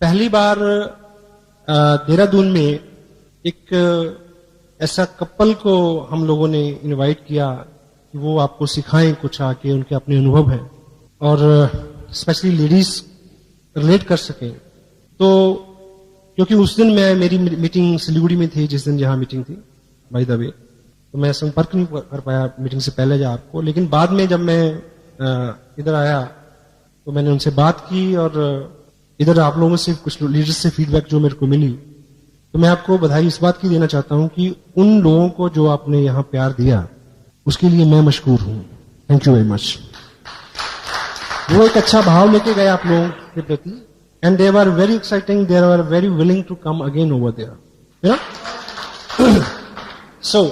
पहली बार देहरादून में एक ऐसा कपल को हम लोगों ने इनवाइट किया कि वो आपको सिखाएं कुछ आके, उनके अपने अनुभव हैं और स्पेशली लेडीज रिलेट कर सकें। तो क्योंकि उस दिन मेरी मीटिंग सिलीगुड़ी में थी, जिस दिन जहां मीटिंग थी बाय द वे, तो मैं संपर्क नहीं कर पाया मीटिंग से पहले जा आपको, लेकिन बाद में जब मैं इधर आया तो मैंने उनसे बात की और इधर आप लोगों से कुछ लीडर्स से फीडबैक जो मेरे को मिली, तो मैं आपको बधाई इस बात की देना चाहता हूं कि उन लोगों को जो आपने यहां प्यार दिया उसके लिए मैं मशकूर हूं। Thank you very much. वो एक अच्छा भाव लेके गए आप लोगों के प्रति, and they were very exciting, they were very willing to come again over there, you know. So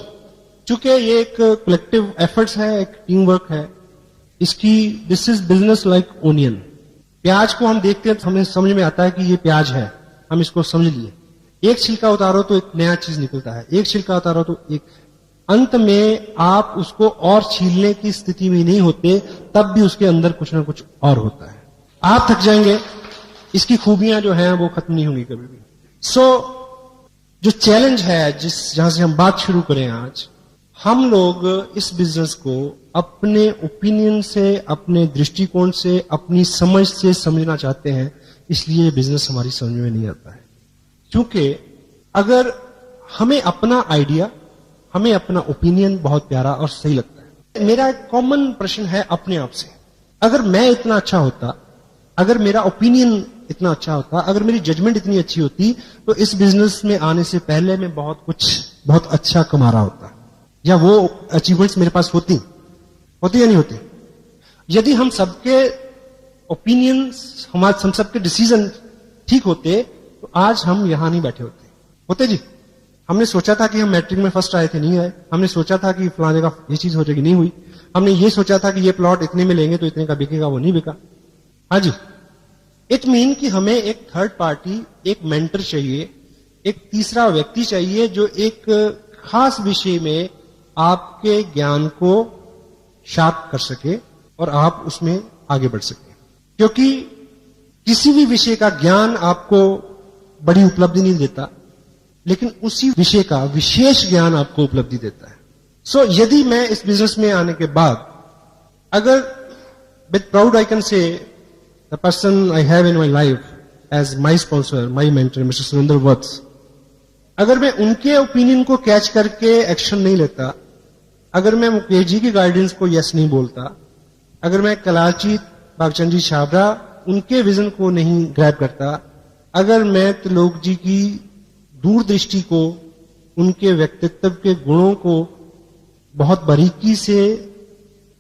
चूंकि ये एक कलेक्टिव एफर्ट्स है, एक टीम वर्क है, इसकी this is business like onion. प्याज को हम देखते हैं तो हमें समझ में आता है कि ये प्याज है, हम इसको समझ लिए। एक छिलका उतारो तो एक नया चीज निकलता है, एक छिलका उतारो तो एक, अंत में आप उसको और छीलने की स्थिति में नहीं होते, तब भी उसके अंदर कुछ ना कुछ और होता है। आप थक जाएंगे, इसकी खूबियां जो हैं वो खत्म नहीं होंगी कभी भी। सो जो चैलेंज है जहां से हम बात शुरू करें आज, हम लोग इस बिजनेस को अपने ओपिनियन से, अपने दृष्टिकोण से, अपनी समझ से समझना चाहते हैं, इसलिए बिजनेस हमारी समझ में नहीं आता है। क्योंकि अगर हमें अपना आइडिया, हमें अपना ओपिनियन बहुत प्यारा और सही लगता है। मेरा एक कॉमन प्रश्न है अपने आप से, अगर मैं इतना अच्छा होता, अगर मेरा ओपिनियन इतना अच्छा होता, अगर मेरी जजमेंट इतनी अच्छी होती, तो इस बिजनेस में आने से पहले मैं बहुत अच्छा कमा रहा होता, या वो अचीवमेंट्स मेरे पास होती या नहीं होती। यदि हम सबके ओपिनियंस, हम सबके डिसीजन ठीक होते, तो आज हम यहां नहीं बैठे होते जी। हमने सोचा था कि हम मैट्रिक में फर्स्ट आए थे, नहीं आए। हमने सोचा था कि फलाने का ये चीज हो जाएगी, नहीं हुई। हमने ये सोचा था कि ये प्लॉट इतने में लेंगे तो इतने का बिकेगा, वो नहीं बिका। हाँ जी, इट मीन कि हमें एक थर्ड पार्टी, एक मेंटर चाहिए, एक तीसरा व्यक्ति चाहिए जो एक खास विषय में आपके ज्ञान को शार्प कर सके और आप उसमें आगे बढ़ सके। क्योंकि किसी भी विषय का ज्ञान आपको बड़ी उपलब्धि नहीं देता, लेकिन उसी विषय का विशेष ज्ञान आपको उपलब्धि देता है। सो यदि मैं इस बिजनेस में आने के बाद, अगर with proud I can say the person I have in my life as my sponsor, my mentor mister Surendra Vats, अगर मैं उनके ओपिनियन को कैच करके एक्शन नहीं लेता, अगर मैं मुकेश जी की गाइडेंस को यस नहीं बोलता, अगर मैं कलालजीत भागचंद जी छाबड़ा उनके विजन को नहीं ग्रैब करता, अगर मैं त्रिलोक जी की दूरदृष्टि को, उनके व्यक्तित्व के गुणों को बहुत बारीकी से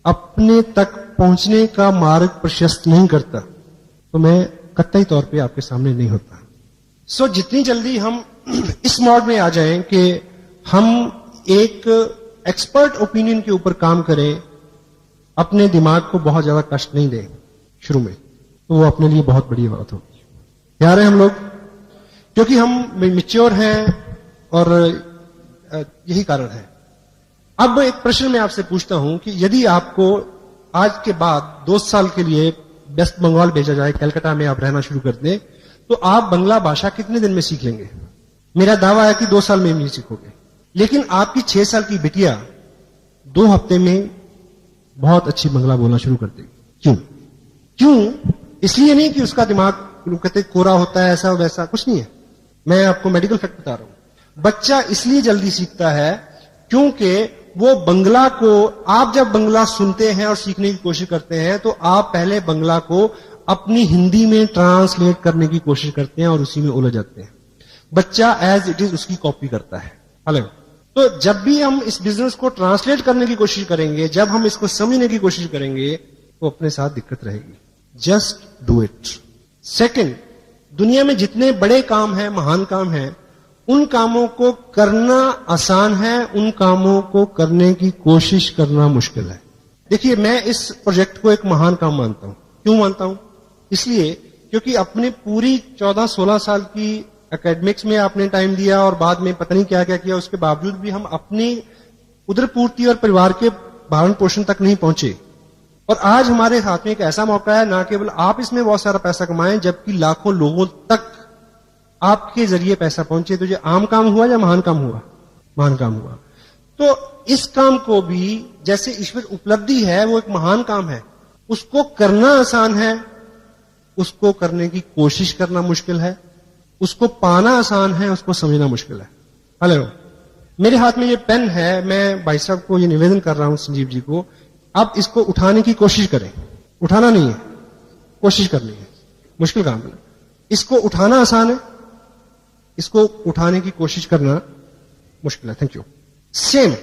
अपने तक पहुंचने का मार्ग प्रशस्त नहीं करता, तो मैं कतई तौर पे आपके सामने नहीं होता। सो जितनी जल्दी हम इस मोड में आ जाएं कि हम एक एक्सपर्ट ओपिनियन के ऊपर काम करें, अपने दिमाग को बहुत ज्यादा कष्ट नहीं दें शुरू में, तो वो अपने लिए बहुत बड़ी बात होगी। तैयार हैं हम लोग? क्योंकि हम मैच्योर हैं और यही कारण है। अब एक प्रश्न मैं आपसे पूछता हूं कि यदि आपको आज के बाद 2 साल के लिए वेस्ट बंगाल भेजा जाए, कलकत्ता में आप रहना शुरू कर दें, तो आप बांग्ला भाषा कितने दिन में सीख लेंगे? मेरा दावा है कि 2 साल में नहीं सीखोगे। लेकिन आपकी 6 साल की बिटिया 2 हफ्ते में बहुत अच्छी बांग्ला बोलना शुरू कर देगी। क्यों? इसलिए नहीं कि उसका दिमाग कहते कोरा होता है, ऐसा वैसा कुछ नहीं है। मैं आपको मेडिकल फैक्ट बता रहा हूं। बच्चा इसलिए जल्दी सीखता है क्योंकि वो बंगला को, आप जब बंगला सुनते हैं और सीखने की कोशिश करते हैं, तो आप पहले बंगला को अपनी हिंदी में ट्रांसलेट करने की कोशिश करते हैं और उसी में उलझ जाते हैं। बच्चा एज इट इज उसकी कॉपी करता है। हेलो, तो जब भी हम इस बिजनेस को ट्रांसलेट करने की कोशिश करेंगे, जब हम इसको समझने की कोशिश करेंगे, तो अपने साथ दिक्कत रहेगी। Just do it. सेकंड, दुनिया में जितने बड़े काम हैं, महान काम हैं, उन कामों को करना आसान है, उन कामों को करने की कोशिश करना मुश्किल है। देखिए, मैं इस प्रोजेक्ट को एक महान काम मानता हूं। क्यों मानता हूं? इसलिए क्योंकि अपनी पूरी 14-16 साल की एकेडमिक्स में आपने टाइम दिया और बाद में पता नहीं क्या क्या किया, उसके बावजूद भी हम अपनी उदरपूर्ति और परिवार के भरण पोषण तक नहीं पहुंचे। और आज हमारे हाथ में एक ऐसा मौका है, ना केवल आप इसमें बहुत सारा पैसा कमाएं, जबकि लाखों लोगों तक आपके जरिए पैसा पहुंचे, तो ये आम काम हुआ या महान काम हुआ? महान काम हुआ। तो इस काम को भी जैसे ईश्वर उपलब्धि है, वो एक महान काम है, उसको करना आसान है, उसको करने की कोशिश करना मुश्किल है, उसको पाना आसान है, उसको समझना मुश्किल है। हेलो, मेरे हाथ में ये पेन है, मैं भाई साहब को ये निवेदन कर रहा हूं, संजीव जी को, आप इसको उठाने की कोशिश करें। उठाना नहीं है, कोशिश करनी है, मुश्किल काम है। इसको उठाना आसान है, इसको उठाने की कोशिश करना मुश्किल है। Thank you. सेम,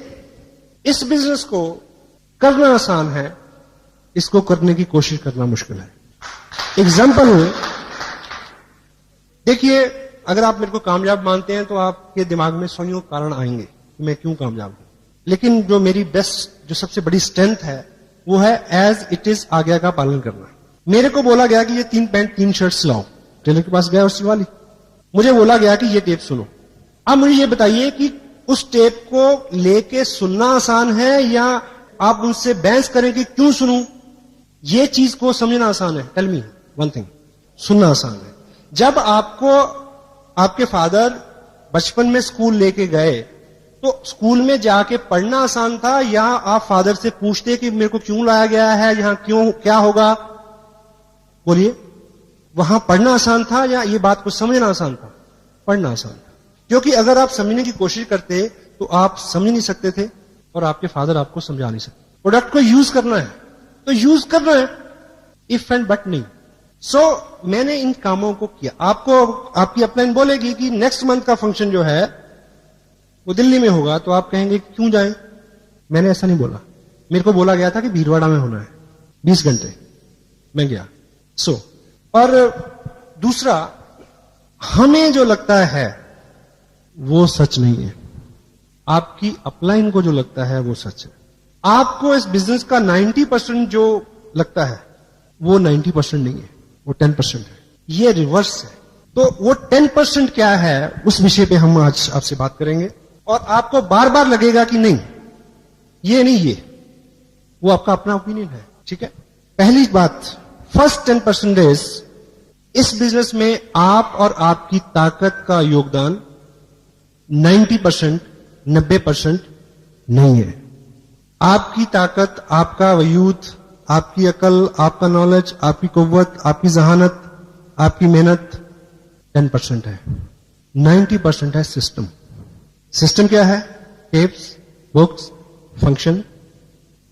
इस बिजनेस को करना आसान है, इसको करने की कोशिश करना मुश्किल है। एग्जाम्पल हूं, देखिए, अगर आप मेरे को कामयाब मानते हैं तो आपके दिमाग में सौ कारण आएंगे कि मैं क्यों कामयाब हूं, लेकिन जो मेरी बेस्ट, जो सबसे बड़ी स्ट्रेंथ है, वो है एज इट इज आज्ञा का पालन करना। मेरे को बोला गया कि ये 3 पैंट 3 शर्ट सिलाओ, टेलर के पास गया और सिलवा ली। मुझे बोला गया कि ये टेप सुनो। अब मुझे ये बताइए कि उस टेप को लेके सुनना आसान है या आप उनसे बहस करें कि क्यों सुनूं? ये चीज को समझना आसान है? टेल मी वन थिंग, सुनना आसान है। जब आपको आपके फादर बचपन में स्कूल लेके गए, तो स्कूल में जाके पढ़ना आसान था या आप फादर से पूछते कि मेरे को क्यों लाया गया है, यहां क्यों, क्या होगा? बोलिए, वहां पढ़ना आसान था या ये बात को समझना आसान था? पढ़ना आसान था, क्योंकि अगर आप समझने की कोशिश करते तो आप समझ नहीं सकते थे और आपके फादर आपको समझा नहीं सकते। प्रोडक्ट को यूज करना है तो यूज करना है, इफ एंड बट नहीं। सो मैंने इन कामों को किया। आपको आपकी अपलाइन बोलेगी कि नेक्स्ट मंथ का फंक्शन जो है वो दिल्ली में होगा, तो आप कहेंगे क्यों जाएं? मैंने ऐसा नहीं बोला, मेरे को बोला गया था कि भीलवाड़ा में होना है, 20 घंटे, मैं गया। और दूसरा, हमें जो लगता है वो सच नहीं है, आपकी अपलाइन को जो लगता है वो सच है। आपको इस बिजनेस का 90% जो लगता है वो 90% नहीं है, वो 10% है। ये रिवर्स है। तो वो 10% क्या है, उस विषय पे हम आज आपसे बात करेंगे। और आपको बार बार लगेगा कि नहीं, ये नहीं, ये, वो आपका अपना ओपिनियन है, ठीक है। पहली बात, फर्स्ट 10% इस बिजनेस में आप और आपकी ताकत का योगदान 90%, 90% नहीं है। आपकी ताकत, आपका वजूद, आपकी अकल, आपका नॉलेज, आपकी कुव्वत, आपकी जहानत, आपकी मेहनत 10% है। 90% है सिस्टम। सिस्टम क्या है? Tapes, books, function,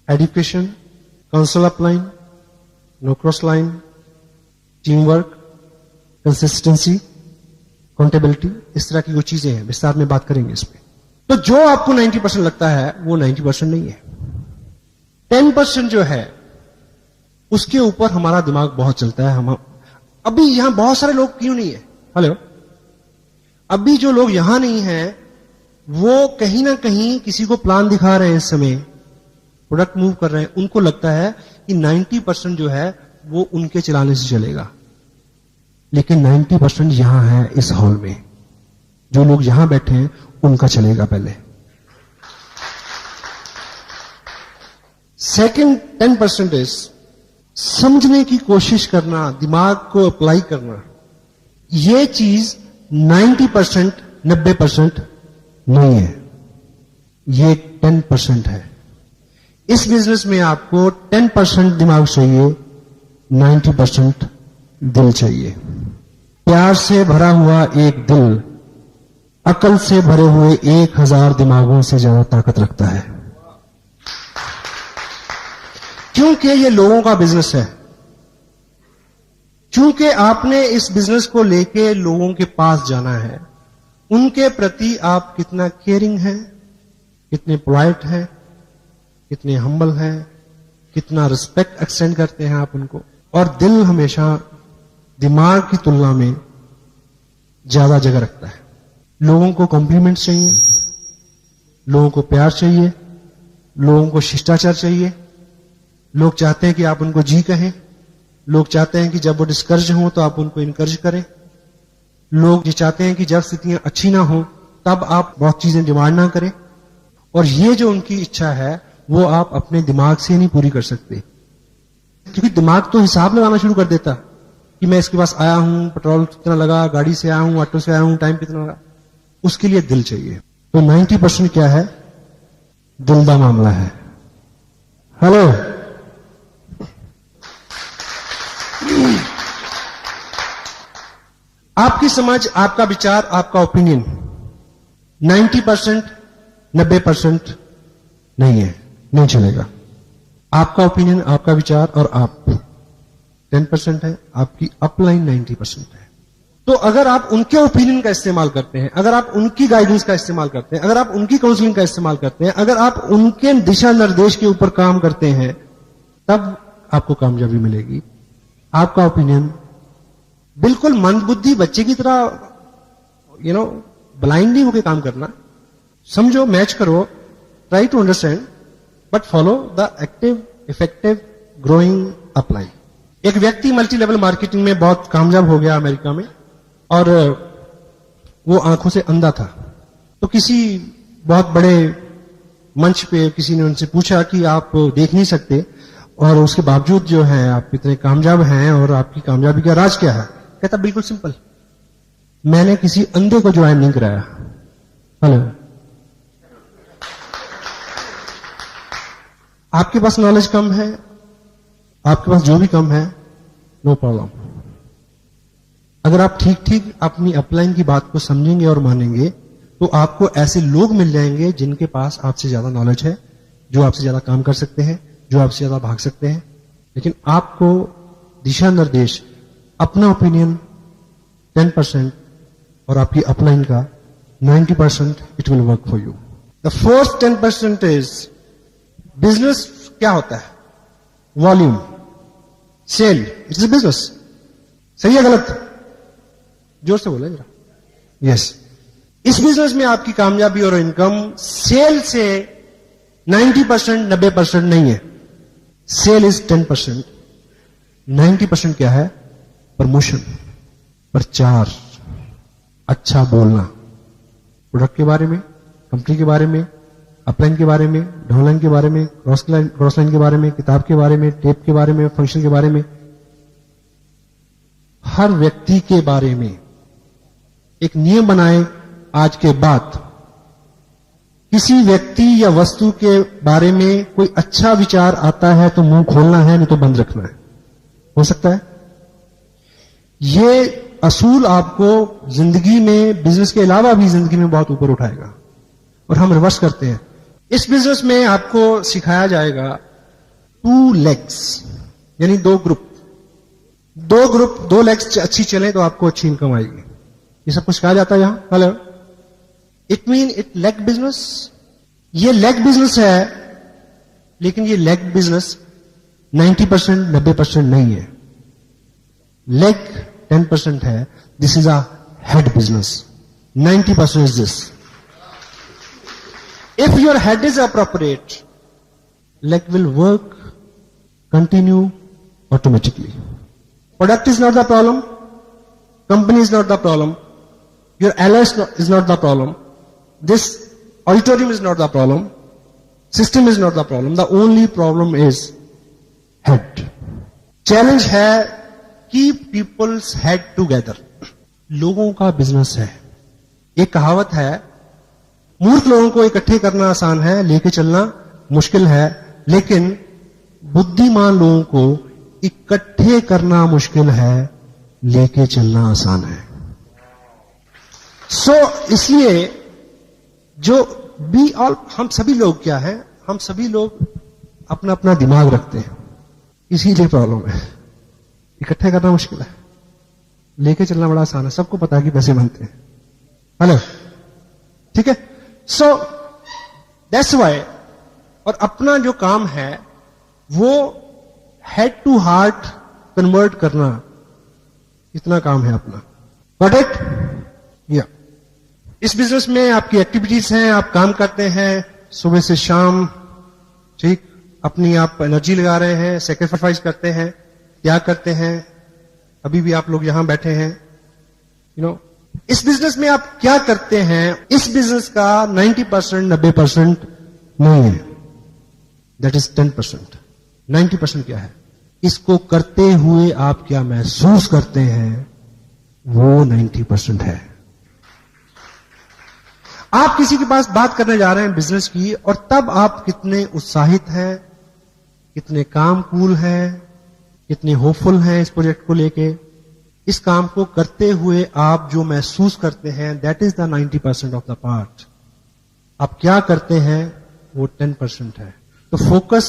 education, council upline, no cross line, team work, consistency, accountability, इस तरह की वो चीजें हैं, विस्तार में बात करेंगे इस पे। तो जो आपको 90% लगता है वो 90% नहीं है। 10% जो है उसके ऊपर हमारा दिमाग बहुत चलता है। हम अभी यहां बहुत सारे लोग क्यों नहीं है? हेलो, अभी जो लोग यहां नहीं है वो कहीं ना कहीं किसी को प्लान दिखा रहे हैं, इस समय प्रोडक्ट मूव कर रहे हैं, उनको लगता है कि 90% जो है वो उनके चलाने से चलेगा, लेकिन 90% यहां है, इस हॉल में जो लोग यहां बैठे हैं उनका चलेगा पहले। सेकंड 10% इज समझने की कोशिश करना, दिमाग को अप्लाई करना। ये चीज 90%, 90% नहीं है, ये 10% है। इस बिजनेस में आपको 10% दिमाग चाहिए, 90% दिल चाहिए। प्यार से भरा हुआ एक दिल अकल से भरे हुए 1000 दिमागों से ज्यादा ताकत रखता है, क्योंकि ये लोगों का बिजनेस है। क्योंकि आपने इस बिजनेस को लेके लोगों के पास जाना है, उनके प्रति आप कितना केयरिंग हैं, कितने पोलाइट हैं, कितने हम्बल हैं, कितना रिस्पेक्ट एक्सटेंड करते हैं आप उनको। और दिल हमेशा दिमाग की तुलना में ज्यादा जगह रखता है। लोगों को कॉम्प्लीमेंट्स चाहिए, लोगों को प्यार चाहिए, लोगों को शिष्टाचार चाहिए। लोग चाहते हैं कि आप उनको जी कहें, लोग चाहते हैं कि जब वो डिस्करेज हो तो आप उनको इनकरेज करें। लोग ये चाहते हैं कि जब स्थितियां अच्छी ना हो तब आप बहुत चीजें डिमांड ना करें। और ये जो उनकी इच्छा है वो आप अपने दिमाग से नहीं पूरी कर सकते, क्योंकि दिमाग तो हिसाब लगाना शुरू कर देता कि मैं इसके पास आया हूं, पेट्रोल कितना लगा, गाड़ी से आया हूं, ऑटो से आया हूं, टाइम कितना लगा, उसके लिए दिल चाहिए। तो 90% क्या है? दिल का मामला है। हेलो, आपकी समझ, आपका विचार, आपका ओपिनियन 90%, 90% नहीं है, नहीं चलेगा। आपका ओपिनियन, आपका विचार और आप 10% है, आपकी अपलाइन 90% है। तो अगर आप उनके ओपिनियन का इस्तेमाल करते हैं, अगर आप उनकी गाइडेंस का इस्तेमाल करते हैं, अगर आप उनकी काउंसलिंग का इस्तेमाल करते हैं, अगर आप उनके दिशा निर्देश के ऊपर काम करते हैं, तब आपको कामयाबी मिलेगी। आपका ओपिनियन बिल्कुल मंदबुद्धि बच्चे की तरह ब्लाइंडली होकर काम करना, समझो, मैच करो, try to understand, but follow the active, effective, growing upline. एक व्यक्ति मल्टी लेवल मार्केटिंग में बहुत कामयाब हो गया अमेरिका में, और वो आंखों से अंधा था। तो किसी बहुत बड़े मंच पे किसी ने उनसे पूछा कि आप देख नहीं सकते और उसके बावजूद जो है आप इतने कामयाब हैं, और आपकी कामयाबी का राज क्या है? कहता बिल्कुल सिंपल, मैंने किसी अंधे को ज्वाइन नहीं कराया। हेलो, आपके पास नॉलेज कम है, आपके पास जो भी कम है, नो प्रॉब्लम। अगर आप ठीक ठीक अपनी अपलाइन की बात को समझेंगे और मानेंगे, तो आपको ऐसे लोग मिल जाएंगे जिनके पास आपसे ज्यादा नॉलेज है, जो आपसे ज्यादा काम कर सकते हैं, जो आपसे ज्यादा भाग सकते हैं। लेकिन आपको दिशा निर्देश, अपना ओपिनियन 10% और आपकी अपलाइन का 90%, it will work for you. The fourth 10% is business. क्या होता है? Volume, sale, it is business. सही है गलत? जोर से बोले जरा। यस, इस बिजनेस में आपकी कामयाबी और इनकम सेल से 90%, 90% नहीं है। Cell is 10%। 90% क्या है? प्रमोशन, प्रचार, अच्छा बोलना, प्रोडक्ट के बारे में, कंपनी के बारे में, अपलाइन के बारे में, डाउनलाइन के बारे में, क्रॉस लाइन के बारे में, किताब के बारे में, टेप के बारे में, फंक्शन के बारे में, हर व्यक्ति के बारे में एक नियम बनाए। आज के बाद किसी व्यक्ति या वस्तु के बारे में कोई अच्छा विचार आता है तो मुंह खोलना है, नहीं तो बंद रखना है। हो सकता है ये असूल आपको जिंदगी में, बिजनेस के अलावा भी जिंदगी में बहुत ऊपर उठाएगा। और हम रिवर्स करते हैं। इस बिजनेस में आपको सिखाया जाएगा 2 legs, यानी 2 ग्रुप। 2 लेग्स अच्छी चले तो आपको अच्छी इनकम आएगी। ये सब कुछ कहा जाता है यहां। Hello, it mean it leg business. ये लेग बिजनेस है, लेकिन ये लेग बिजनेस 90%, 90% नहीं है। लेग 10% है। This is a head business. 90% is this. If your head is appropriate, leg will work, continue automatically. Product is not the problem. Company is not the problem. Your ally is not the problem. This auditorium is not the problem. System is not the problem. The only problem is head. Challenge है, keep people's head together. लोगों का business है। एक कहावत है, मूर्ख लोगों को इकट्ठे करना आसान है, लेके चलना मुश्किल है, लेकिन बुद्धिमान लोगों को इकट्ठे करना मुश्किल है, लेके चलना आसान है। इसलिए जो बी ऑल, हम सभी लोग क्या है, हम सभी लोग अपना अपना दिमाग रखते हैं, इसीलिए प्रॉब्लम है। इकट्ठे करना मुश्किल है, लेके चलना बड़ा आसान है। सबको पता है कि पैसे बनते हैं। हेलो, ठीक है। सो दैट्स वाई, और अपना जो काम है वो हेड टू हार्ट कन्वर्ट करना, इतना काम है अपना। Got it? या इस बिजनेस में आपकी एक्टिविटीज हैं, आप काम करते हैं सुबह से शाम, ठीक, अपनी आप एनर्जी लगा रहे हैं, सेक्रीफाइस करते हैं, त्याग करते हैं। अभी भी आप लोग यहां बैठे हैं। इस बिजनेस में आप क्या करते हैं, इस बिजनेस का 90%, 90% नहीं है। That is 10%। 90% क्या है? इसको करते हुए आप क्या महसूस करते हैं, वो 90% है। आप किसी के पास बात करने जा रहे हैं बिजनेस की, और तब आप कितने उत्साहित हैं, कितने काम कूल हैं, कितने होपफुल हैं इस प्रोजेक्ट को लेके, इस काम को करते हुए आप जो महसूस करते हैं, that is the 90% of the part. आप क्या करते हैं वो 10% है। तो फोकस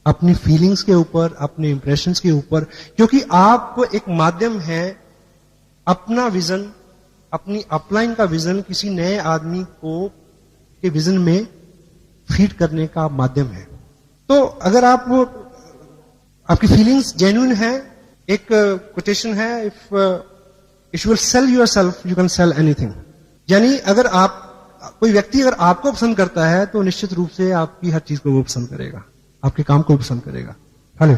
अपनी फीलिंग्स के ऊपर, अपने इंप्रेशंस के ऊपर, क्योंकि आप एक माध्यम है, अपना विजन, अपनी अपलाइन का विजन किसी नए आदमी को के विजन में फीड करने का माध्यम है। तो अगर आपकी फीलिंग्स जेन्युइन है, एक कोटेशन है, if you will sell yourself you can sell anything. यानी अगर कोई व्यक्ति अगर आपको पसंद करता है तो निश्चित रूप से आपकी हर चीज को वो पसंद करेगा, आपके काम को पसंद करेगा। हेलो,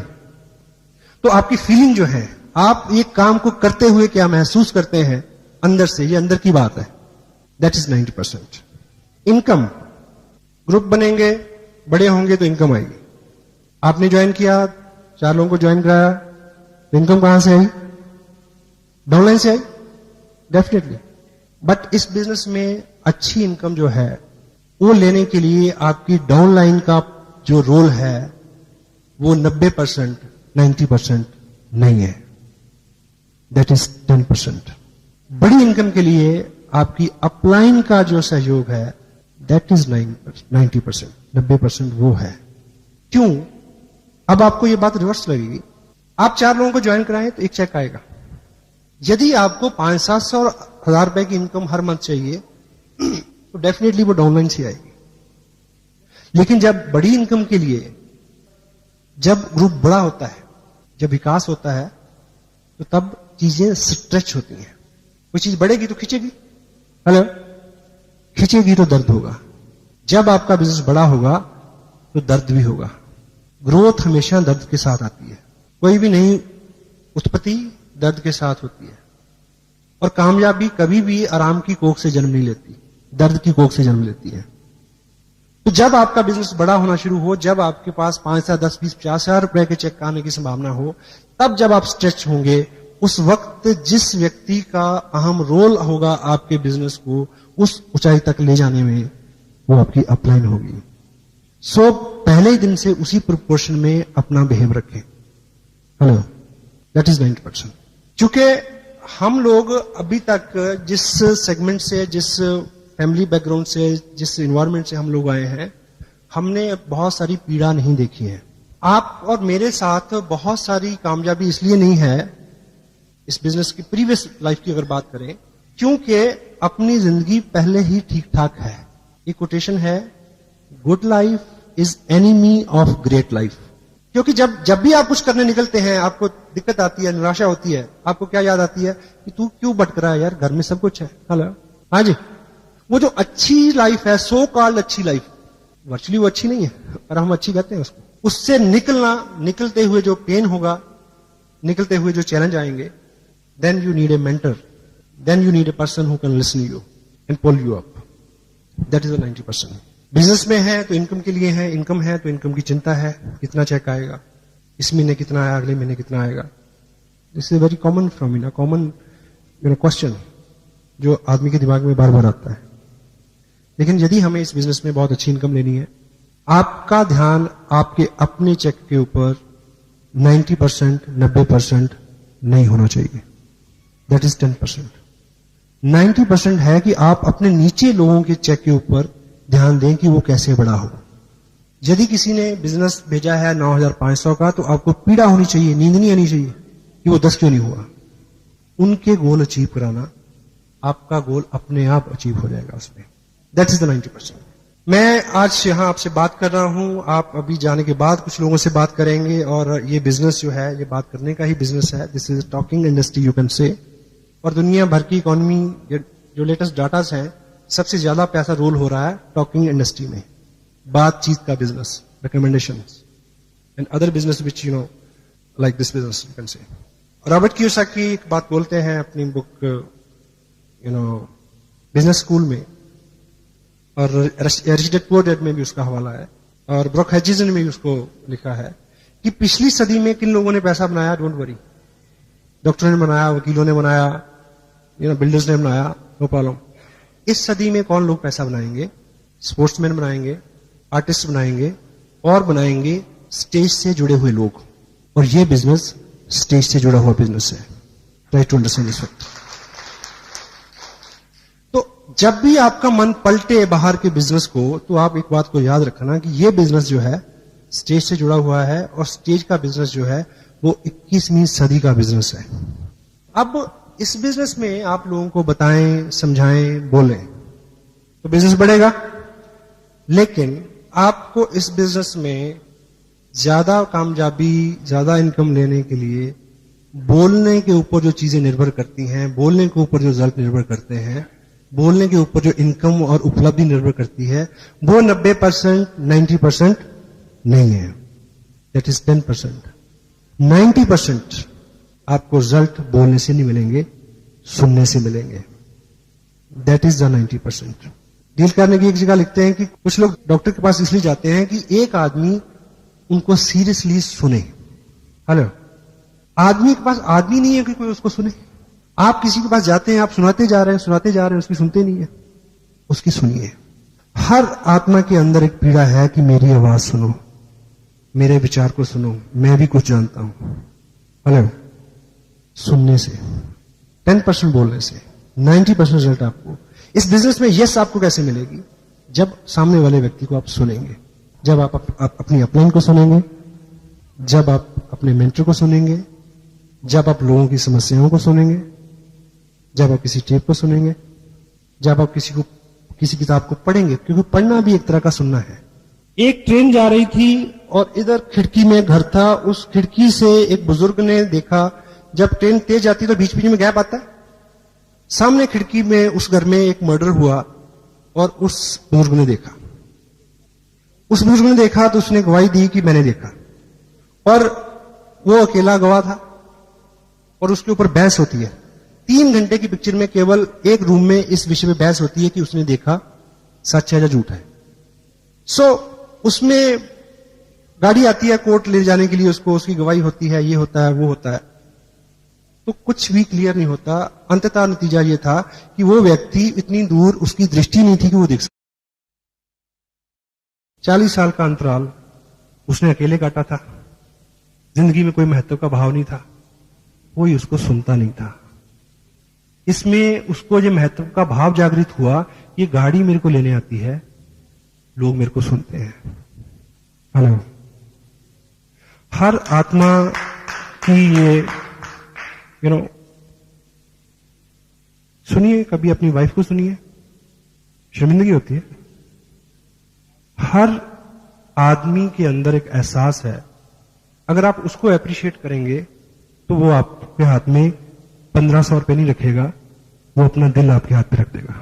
तो आपकी फीलिंग जो है, आप ये काम को करते हुए क्या महसूस करते हैं अंदर से, ये अंदर की बात है, दैट इज 90%। इनकम, ग्रुप बनेंगे, बड़े होंगे तो इनकम आएगी। आपने ज्वाइन किया, 4 लोगों को ज्वाइन कराया, तो इनकम कहां से आई? डाउनलाइन से आई, डेफिनेटली। बट इस बिजनेस में अच्छी इनकम जो है वो लेने के लिए आपकी डाउनलाइन का जो रोल है वो 90%, 90% नहीं है, दैट इज 10%। बड़ी इनकम के लिए आपकी अपलाइन का जो सहयोग है दैट इज 90%, 90% वो है। क्यों? अब आपको ये बात रिवर्स लगेगी। आप 4 लोगों को ज्वाइन कराएं तो एक चेक आएगा। यदि आपको 500-700 और 1000 रुपए की इनकम हर मंथ चाहिए तो डेफिनेटली वो डाउनलाइन से आएगी। लेकिन जब बड़ी इनकम के लिए, जब ग्रुप बड़ा होता है, जब विकास होता है, तो तब चीजें स्ट्रेच होती हैं। कोई चीज बढ़ेगी तो खींचेगी, हेलो, खींचेगी तो दर्द होगा। जब आपका बिजनेस बड़ा होगा तो दर्द भी होगा। ग्रोथ हमेशा दर्द के साथ आती है। कोई भी नई उत्पत्ति दर्द के साथ होती है, और कामयाबी कभी भी आराम की कोख से जन्म नहीं लेती, दर्द की कोख से जन्म लेती है। तो जब आपका बिजनेस बड़ा होना शुरू हो, जब आपके पास 5 से 10, 20, 50 हजार रुपए के चेक आने की संभावना हो, तब जब आप स्ट्रेच होंगे, उस वक्त जिस व्यक्ति का अहम रोल होगा आपके बिजनेस को उस ऊंचाई तक ले जाने में, वो आपकी अपलाइन होगी। सो पहले ही दिन से उसी प्रोपोर्शन में अपना बिहेव रखें। Hello, that is 90%। चूंकि हम लोग अभी तक जिस सेगमेंट से, जिस फैमिली बैकग्राउंड से, जिस इन्वायरमेंट से हम लोग आए हैं, हमने बहुत सारी पीड़ा नहीं देखी है। आप और मेरे साथ बहुत सारी कामयाबी इसलिए नहीं है इस बिजनेस की, प्रीवियस लाइफ की अगर बात करें, क्योंकि अपनी जिंदगी पहले ही ठीक ठाक है। ये कोटेशन है, good life is enemy of great life. क्योंकि जब भी आप कुछ करने निकलते हैं, आपको दिक्कत आती है, निराशा होती है, आपको क्या याद आती है कि तू क्यों भटक रहा है यार, घर में सब कुछ है। हेलो, हाँ जी, वो जो अच्छी लाइफ है, सो कॉल्ड अच्छी लाइफ, वर्चुअली वो अच्छी नहीं है, पर हम अच्छी कहते हैं उसको, उससे निकलते हुए जो पेन होगा, निकलते हुए जो चैलेंज आएंगे, then you need a mentor, then you need a person who can listen you and pull you up. That is the 90%। Business में है तो इनकम के लिए है, इनकम है तो इनकम की चिंता है, कितना चेक आएगा, इस महीने कितना आया, अगले महीने कितना आएगा। This is very common phenomena, common question जो आदमी के दिमाग में बार बार आता है। लेकिन यदि हमें इस बिजनेस में बहुत अच्छी इनकम लेनी है, आपका ध्यान आपके अपने चेक के ऊपर 90%, 90% नहीं होना चाहिए, दैट इज 10%। 90% है कि आप अपने नीचे लोगों के चेक के ऊपर ध्यान दें कि वो कैसे बड़ा हो। यदि किसी ने बिजनेस भेजा है 9500 का, तो आपको पीड़ा होनी चाहिए, नींद नहीं आनी चाहिए कि वो 10 क्यों नहीं हुआ। उनके गोल अचीव कराना, आपका गोल अपने आप अचीव हो जाएगा उसमें। That is the 90%। मैं आज यहां आपसे बात कर रहा हूं, आप अभी जाने के बाद कुछ लोगों से बात करेंगे, और ये बिजनेस जो है, ये बात करने का ही बिजनेस है। This is talking industry you can say. और दुनिया भर की इकोनॉमी, जो लेटेस्ट डाटा है, सबसे ज्यादा पैसा रोल हो रहा है टॉकिंग इंडस्ट्री में, बातचीत का business, recommendations and other business which you know like this business you can say. Robert Kiyosaki एक बात बोलते हैं अपनी बुक बिजनेस स्कूल में, और एरिस्टोटेल में भी उसका हवाला है, और ब्रुक हचिंसन में भी उसको लिखा है कि पिछली सदी में किन लोगों ने पैसा बनाया, डोंट वरी। डॉक्टरों ने बनाया, वकीलों ने बनाया, बिल्डर्स ने बनाया, नो प्रॉब्लम। इस सदी में कौन लोग पैसा बनाएंगे? स्पोर्ट्समैन बनाएंगे, आर्टिस्ट बनाएंगे, और बनाएंगे स्टेज से जुड़े हुए लोग। और ये बिजनेस स्टेज से जुड़ा हुआ बिजनेस है। Try to understand this fact. तो जब भी आपका मन पलटे बाहर के बिजनेस को, तो आप एक बात को याद रखना कि ये बिजनेस जो है स्टेज से जुड़ा हुआ है, और स्टेज का बिजनेस जो है वो 21वीं सदी का बिजनेस है। अब इस बिजनेस में आप लोगों को बताएं, समझाएं, बोलें तो बिजनेस बढ़ेगा। लेकिन आपको इस बिजनेस में ज्यादा कामयाबी, ज्यादा इनकम लेने के लिए बोलने के ऊपर जो चीजें निर्भर करती हैं, बोलने के ऊपर जो रिजल्ट निर्भर करते हैं, बोलने के ऊपर जो इनकम और उपलब्धि निर्भर करती है, वो 90%, 90% नहीं है। That is 10%। 90% आपको रिजल्ट बोलने से नहीं मिलेंगे, सुनने से मिलेंगे। That is the 90%। डील करने की एक जगह लिखते हैं कि कुछ लोग डॉक्टर के पास इसलिए जाते हैं कि एक आदमी उनको सीरियसली सुने। हेलो, आदमी के पास आदमी नहीं है कि कोई उसको सुने। आप किसी के पास जाते हैं, आप सुनाते जा रहे हैं, उसकी सुनते नहीं है, उसकी सुनिए। हर आत्मा के अंदर एक पीड़ा है कि मेरी आवाज सुनो, मेरे विचार को सुनो, मैं भी कुछ जानता हूं। हेलो, सुनने से, 10% बोलने से 90% रिजल्ट आपको इस बिजनेस में यस आपको कैसे मिलेगी? जब सामने वाले व्यक्ति को आप सुनेंगे, जब आप अपनी अपलाइन को सुनेंगे, जब आप अपने मेंटर को सुनेंगे, जब आप लोगों की समस्याओं को सुनेंगे, जब आप किसी टेप को सुनेंगे, जब आप किसी किताब को पढ़ेंगे, क्योंकि पढ़ना भी एक तरह का सुनना है। एक ट्रेन जा रही थी और इधर खिड़की में घर था। उस खिड़की से एक बुजुर्ग ने देखा, जब ट्रेन तेज जाती है तो बीच बीच में गैप आता है। सामने खिड़की में उस घर में एक मर्डर हुआ और उस बुजुर्ग ने देखा। उस बुजुर्ग ने देखा तो उसने गवाही दी कि मैंने देखा, और वो अकेला गवाह था और उसके ऊपर बहस होती है। 3 घंटे की पिक्चर में केवल एक रूम में इस विषय में बहस होती है कि उसने देखा सच है या झूठ है। उसमें गाड़ी आती है कोर्ट ले जाने के लिए, उसको उसकी गवाही होती है, ये होता है, वो होता है, तो कुछ भी क्लियर नहीं होता। अंततः नतीजा ये था कि वो व्यक्ति इतनी दूर उसकी दृष्टि नहीं थी कि वो देख सके। 40 साल का अंतराल उसने अकेले काटा था। जिंदगी में कोई महत्व का भाव नहीं था, कोई उसको सुनता नहीं था। इसमें उसको जो महत्व का भाव जागृत हुआ, ये गाड़ी मेरे को लेने आती है, लोग मेरे को सुनते हैं। हेलो, हर आत्मा की ये सुनिए, कभी अपनी वाइफ को सुनिए, शर्मिंदगी होती है। हर आदमी के अंदर एक एहसास है, अगर आप उसको अप्रिशिएट करेंगे तो वो आपके हाथ में 1500 रुपए नहीं रखेगा, वो अपना दिल आपके हाथ पे रख देगा।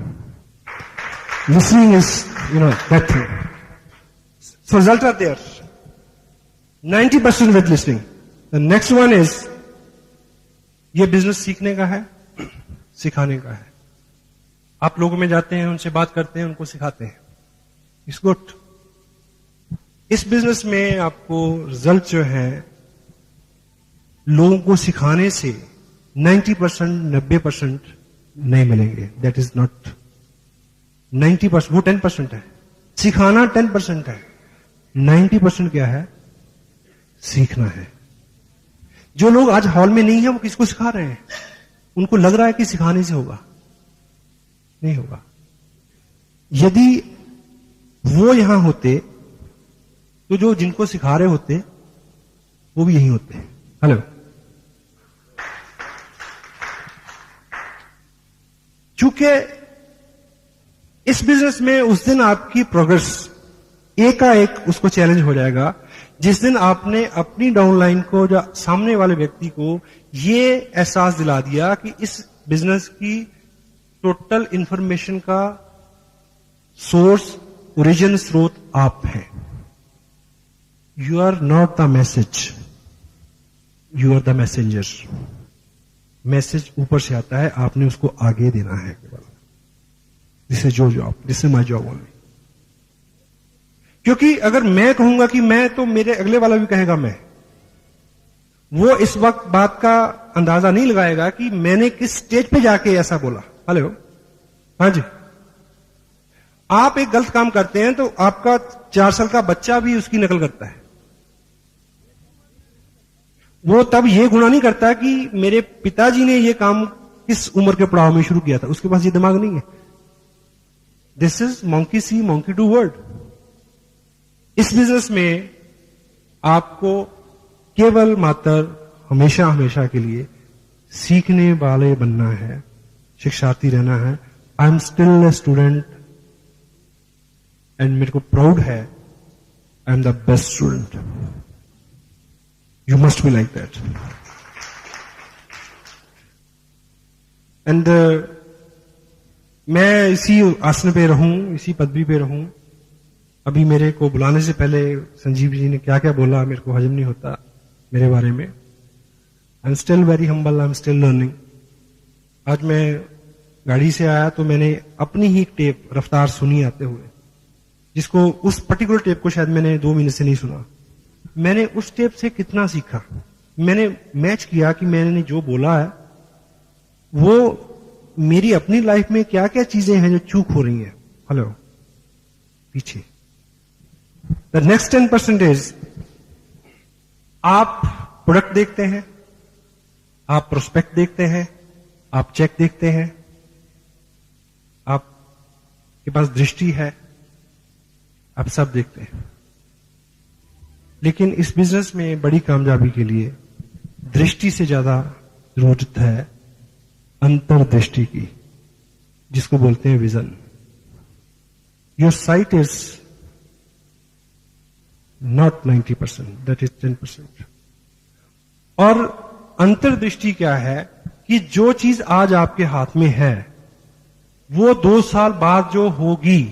Listening is that thing. So result are there, 90% with listening. The next one is, ये बिजनेस सीखने का है, सिखाने का है। आप लोगों में जाते हैं, उनसे बात करते हैं, उनको सिखाते हैं। It's good. इस बिजनेस में आपको रिजल्ट जो है लोगों को सिखाने से 90%, 90% नहीं मिलेंगे। दैट इज नॉट 90%, वो 10% है। सिखाना 10% है, 90% क्या है? सीखना है। जो लोग आज हॉल में नहीं है वो किसको सिखा रहे हैं? उनको लग रहा है कि सिखाने से होगा, नहीं होगा। यदि वो यहां होते तो जो जिनको सिखा रहे होते वो भी यहीं होते। हेलो, चूंकि इस बिजनेस में उस दिन आपकी प्रोग्रेस एकाएक उसको चैलेंज हो जाएगा जिस दिन आपने अपनी डाउनलाइन को या सामने वाले व्यक्ति को ये एहसास दिला दिया कि इस बिजनेस की टोटल इंफॉर्मेशन का सोर्स, ओरिजिन, स्रोत आप हैं। You are not the message, you are the messenger. Message ऊपर से आता है, आपने उसको आगे देना है केवल। This is your job, this is my job only. क्योंकि अगर मैं कहूंगा कि मैं, तो मेरे अगले वाला भी कहेगा मैं। वो इस वक्त बात का अंदाजा नहीं लगाएगा कि मैंने किस स्टेज पे जाके ऐसा बोला। हेलो, हाँ जी। आप एक गलत काम करते हैं तो आपका 4 साल का बच्चा भी उसकी नकल करता है। वो तब ये गुनाह नहीं करता कि मेरे पिताजी ने ये काम किस उम्र के पड़ाव में शुरू किया था, उसके पास ये दिमाग नहीं है। This is monkey C monkey do word. इस बिजनेस में आपको केवल मात्र हमेशा हमेशा के लिए सीखने वाले बनना है, शिक्षार्थी रहना है। I am still a student and मेरे को प्राउड है, I am the best student. You must be like that. And मैं इसी आसन पे रहूं, इसी पदवी पे रहूं। अभी मेरे को बुलाने से पहले संजीव जी ने क्या क्या बोला मेरे को हजम नहीं होता मेरे बारे में। I am still very humble, I am still learning. आज मैं गाड़ी से आया तो मैंने अपनी ही टेप रफ्तार सुनी आते हुए, जिसको उस पर्टिकुलर टेप को शायद मैंने 2 महीने से नहीं सुना। मैंने उस टेप से कितना सीखा, मैंने मैच किया कि मैंने जो बोला है वो मेरी अपनी लाइफ में क्या क्या चीजें हैं जो चूक हो रही हैं। हेलो, पीछे द नेक्स्ट 10% इज आप प्रोडक्ट देखते हैं, आप प्रोस्पेक्ट देखते हैं, आप चेक देखते हैं, आपके पास दृष्टि है, आप सब देखते हैं। लेकिन इस बिजनेस में बड़ी कामयाबी के लिए दृष्टि से ज्यादा जरूरत है अंतर्दृष्टि की, जिसको बोलते हैं vision. Your site is not 90%, that is 10%। और अंतर्दृष्टि क्या है कि जो चीज आज आपके हाथ में है वो 2 साल बाद जो होगी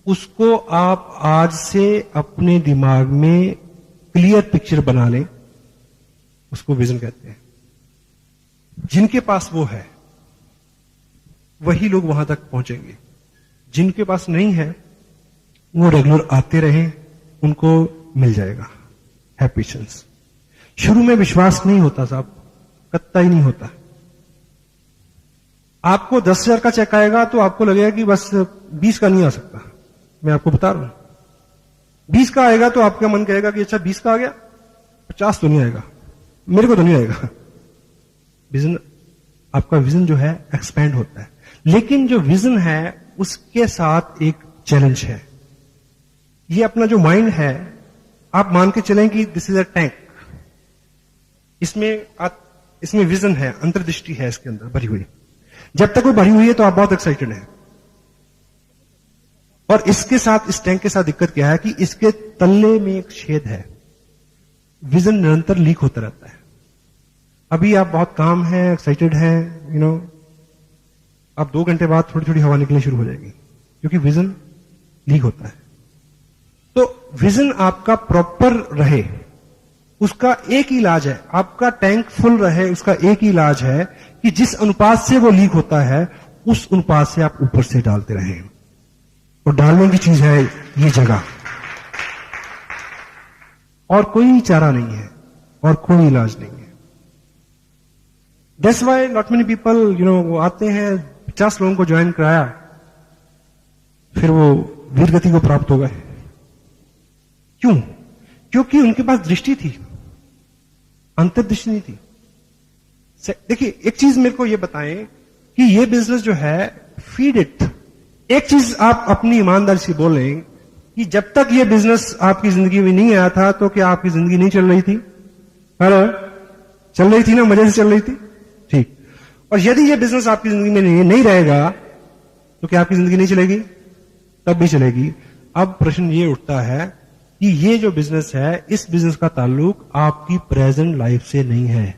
उसको आप आज से अपने दिमाग में क्लियर पिक्चर बना लें, उसको विजन कहते हैं। जिनके पास वो है वही लोग वहां तक पहुंचेंगे, जिनके पास नहीं है वो रेगुलर आते रहें, उनको मिल जाएगा। है पेशेंस। शुरू में विश्वास नहीं होता साहब, कत्ता ही नहीं होता। आपको 10,000 का चेक आएगा तो आपको लगेगा कि बस 20 का नहीं आ सकता। मैं आपको बता रहा हूं, 20 का आएगा तो आपका मन कहेगा कि अच्छा 20 का आ गया, 50 तो नहीं आएगा, मेरे को तो नहीं आएगा। विजन, आपका विजन जो है एक्सपेंड होता है। लेकिन जो विजन है उसके साथ एक चैलेंज है। ये अपना जो माइंड है, आप मान के चलें कि दिस इज अ टैंक, इसमें विजन है, अंतर्दृष्टि है इसके अंदर भरी हुई। जब तक वो भरी हुई है तो आप बहुत एक्साइटेड हैं। और इसके साथ, इस टैंक के साथ दिक्कत क्या है कि इसके तल्ले में एक छेद है, विजन निरंतर लीक होता रहता है। अभी आप बहुत काम है, एक्साइटेड हैं, अब 2 घंटे बाद थोड़ी थोड़ी हवा निकलनी शुरू हो जाएगी, क्योंकि विजन लीक होता है। तो विजन आपका प्रॉपर रहे, उसका एक ही इलाज है, आपका टैंक फुल रहे, उसका एक ही इलाज है कि जिस अनुपात से वो लीक होता है उस अनुपात से आप ऊपर से डालते रहें। और डालने की चीज है ये जगह, और कोई चारा नहीं है और कोई इलाज नहीं है। That's why not many people वो आते हैं, 50 लोगों को ज्वाइन कराया, फिर वो वीर गति को प्राप्त हो गए। क्यों? क्योंकि उनके पास दृष्टि थी, अंतर्दृष्टि नहीं थी। देखिए, एक चीज मेरे को ये बताएं कि ये बिजनेस जो है, फीड इट। एक चीज आप अपनी ईमानदारी से बोलें कि जब तक ये बिजनेस आपकी जिंदगी में नहीं आया था तो क्या आपकी जिंदगी नहीं चल रही थी? हेलो, चल रही थी ना, मजे से चल रही थी, ठीक। और यदि ये बिजनेस आपकी जिंदगी में नहीं रहेगा तो क्या आपकी जिंदगी नहीं चलेगी? तब भी चलेगी। अब प्रश्न ये उठता है कि ये जो बिजनेस है, इस बिजनेस का ताल्लुक आपकी प्रेजेंट लाइफ से नहीं है।